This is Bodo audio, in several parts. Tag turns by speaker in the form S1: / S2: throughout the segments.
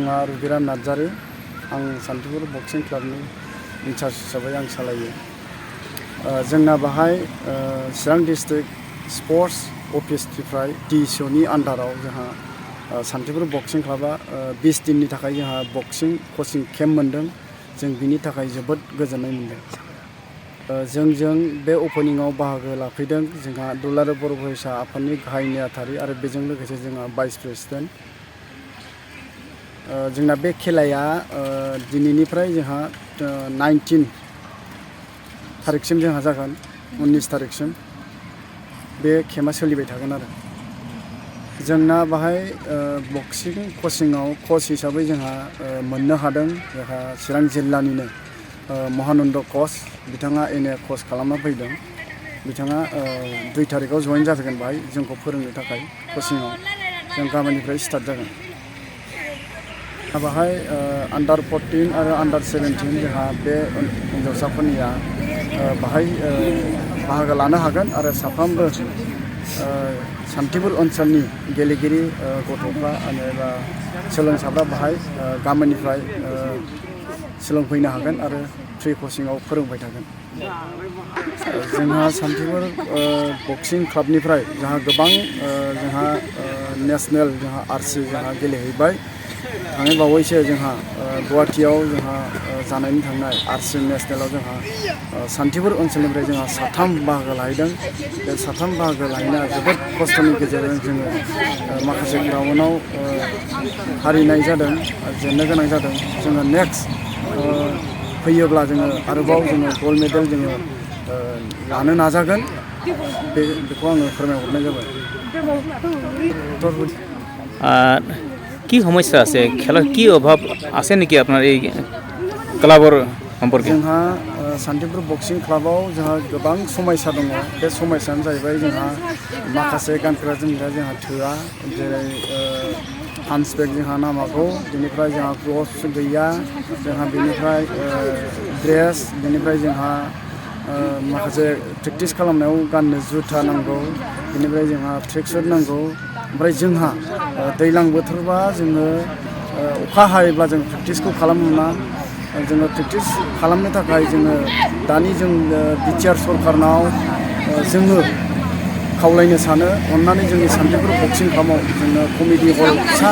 S1: मुङा रुबिराम नार्जारी आं सान्तिपुर बक्सिं क्लाबनि इनचार्ज हिसाबै आं सालायो। जोंना बाहाय चिरां डिस्ट्रिक्ट स्पर्ट्स अफिसनिफ्राय DSOनि आन्डाराव जोंहा सान्तिपुर बक्सिं क्लाबा 20 दिननि थाखाय जोंहा बक्सिं कचिं केम्प मोनदों। जों बिनि थाखाय जोबोद गोजोननाय मोनदों। जों बे अपेनिंआव बाहागो लाफैदों जोंहा दुलाराय बर' फरायसा आफादनि गाहाय नेहाथारि आरो बेजों लोगोसे जोंहा भाइस प्रेसिडेन्ट। जोंना बे खेलाया दिनैनिफ्राय जोंहा 19 थारिखसिम जोंहा जागोन, 19 थारिखसिम बे केम्पआ सोलिबाय थागोन आरो जोंना बाहाय बक्सिं कचिंआव कच हिसाबै जोंहा मोननो हादों जोंहा चिरां जिल्लानिनो महानन्द कच बिथाङा NA कच खालामना फैदों। बिथाङा 2 थारिखआव जइन जाफैगोन बाहाय जोंखौ फोरोंनो थाखाय कचिंआव। जों गाबोननिफ्राय स्टार्ट जागोन। बाहाय आन्डार 14 आरो आन्डार 17 जोंहा बे हिन्जावसाफोरनिया बाहाय बाहागो लानो हागोन आरो साफ्रोमबो सान्तिपुर ओनसोलनि गेलेगिरि गथ'फ्रा एबा सोलोंसाफ्रा बाहाय गामिनिफ्राय सोलोंफैनो हागोन आरो फ्रि कचिंआव फोरोंबाय थागोन। जोंहा सान्तिपुर बक्सिं क्लाबनिफ्राय जोंहा गोबां जोंहा नेसनेल जोंहा RC जोंहा गेलेहैबाय। थांनाय बावैसो जोंहा गुवाहाटीयाव जोंहा जानायनि थांनाय RC नेसनेलाव जोंहा सान्तिपुर ओनसोलनिफ्राय जोंहा 3 बाहागो लाहैदों। बे 3 बाहागो लाहैनाया जोबोद खस्थ'नि गेजेरजों जोङो माखासे ग्राउन्डआव हारिनाय जादों, जेननो गोनां जादों। जोङो नेक्स्ट फैयोब्ला जोङो आरोबाव जोङो गल्ड मेडेल जोङो लानो नाजागोन। बेखौ आङो फोरमायहरनाय जाबाय।
S2: কি সমস্যা আছে খেলার কি অভাব আছে নাকি আপনার এই ক্লাবের সম্পর্কে?
S1: जोंहा सान्तिपुर बक्सिं क्लाबाव जोंहा गोबां समस्या दङ। बे समस्यानो जाहैबाय जोंहा माखासे गानग्रा जोमग्रा जोंहा थोआ, जेरै पान्च बेग जोंहा नांगौ, बेनिफ्राय जोंहा ग्लभ्स गैया, जोंहा बेनिफ्राय ड्रेस, बेनिफ्राय जोंहा माखासे प्रेक्टिस खालामनायाव गाननो जुथा नांगौ, बेनिफ्राय जोंहा ट्रेकसुट नांगौ। ओमफ्राय जोंहा दैज्लां बोथोरबा जोङो अखा हायोब्ला जों प्रेक्टिसखौ खालामनो मोना। जोङो प्रेक्टिस खालामनो थाखाय जोङो दानि जों BTR सरकारनाव जोङो खावलायनो सानो अन्नानै जोंनि सान्तिपुर बक्सिं क्लाबाव जोंनो कमेडि हल फिसा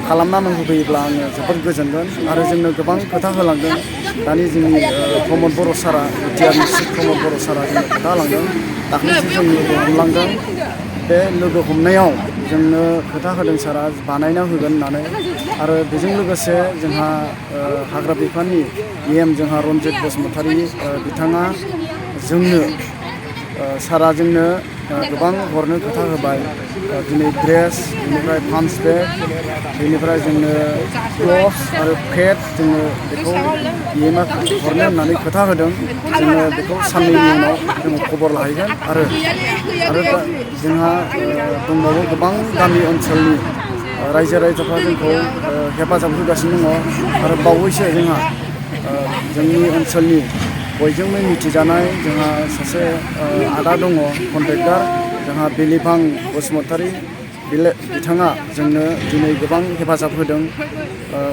S1: खालामनानै होफैयोब्ला आङो जोबोद गोजोनगोन। आरो जोंनो गोबां खोथा होलांदों दानि जोंनि प्रमद बर' सारा, BTRनि चिफ प्रमद बर' सारा जोंनो खोथा होलांदों। दाख्लैसो जों लोगो हमलांदों। बे लोगो हमनायाव जोंनो खोथा होदों सारा बानायना होगोन होननानै। आरो बेजों लोगोसे जोंहा हाग्रा बिफाननि EM जोंहा रन्जित बसुमतारी बिथाङा जोंनो सारा जोंनो गोबां हरनो खोथा होबाय। दिनै ड्रेस, बेनिफ्राय पान्च बेग, बेनिफ्राय जोंनो ग्लभ्स आरो पेड जोङो बेखौ EMआ हरनो होननानै खोथा होदों। जोङो बेखौ साननैनि उनाव जोङो खबर लाहैगोन। आरो जोंहा दंबावो गोबां गामि ओनसोलनि रायजो राजाफ्रा जोंखौ हेफाजाब होगासिनो दङ। आरो बावैसो जोंहा जोंनि ओनसोलनि बयजोंबो मिथिजानाय जोंहा सासे आदा दङ कन्ट्रेक्टर, जोंहा बिलिफां बसुमतारी। बिथाङा जोंनो दिनै गोबां हेफाजाब होदों,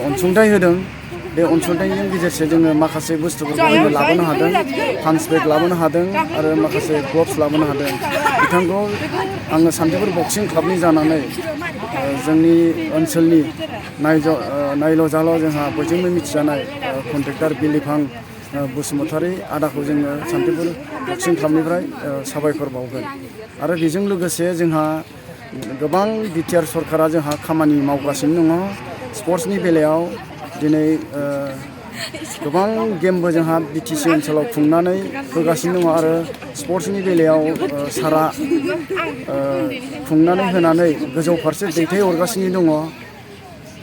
S1: अनसुंथाइ होदों। बे अनसुंथाइनि गेजेरजों जोङो माखासे बुस्थुफोरखौ लाबोनो हादों, पान्च बेग लाबोनो हादों आरो माखासे ग्लभ्स लाबोनो हादों। बिथांखौ आङो सान्तिपुर बक्सिं क्लाबनि जानानै जोंनि ओनसोलनि नायल' जाल' जोंहा बयजोंबो मिथिजानाय कन्ट्रेक्टर बिलिफां बसुमतारी आदाखौ जोङो सान्तिपुर बक्सिं क्लाबनिफ्राय साबायखर बावगोन। आरो बेजों लोगोसे जोंहा गोबां BTR सरकारा जोंहा खामानि मावगासिनो दङ स्पर्ट्सनि बेलायाव। दिनै गोबां गेमबो जोंहा BTC ओनसोलाव खुंनानै होगासिनो दङ। आरो स्पर्ट्सनि बेलायाव सारा खुंनानै होनानै गोजौ फारसे दैथायहरगासिनो दङ।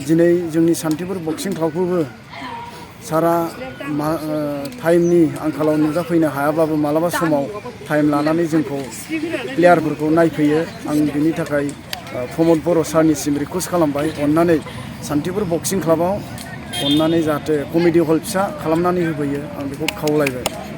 S1: दिनै जोंनि सान्तिपुर बक्सिं क्लाबखौबो सारा टाइमनि आंखालाव नुजाफैनो हायाब्लाबो मालाबा समाव टाइम लानानै जोंखौ प्लेयारफोरखौ नायफैयो। आं बिनि थाखाय प्रमद बर' सारनिसिम रिकुवेस्ट खालामबाय, अन्नानै सान्तिपुर बक्सिं क्लाबाव अन्नानै जाहाथे कमेडि हल फिसा खालामनानै होफैयो, आं बेखौ खावलायबाय।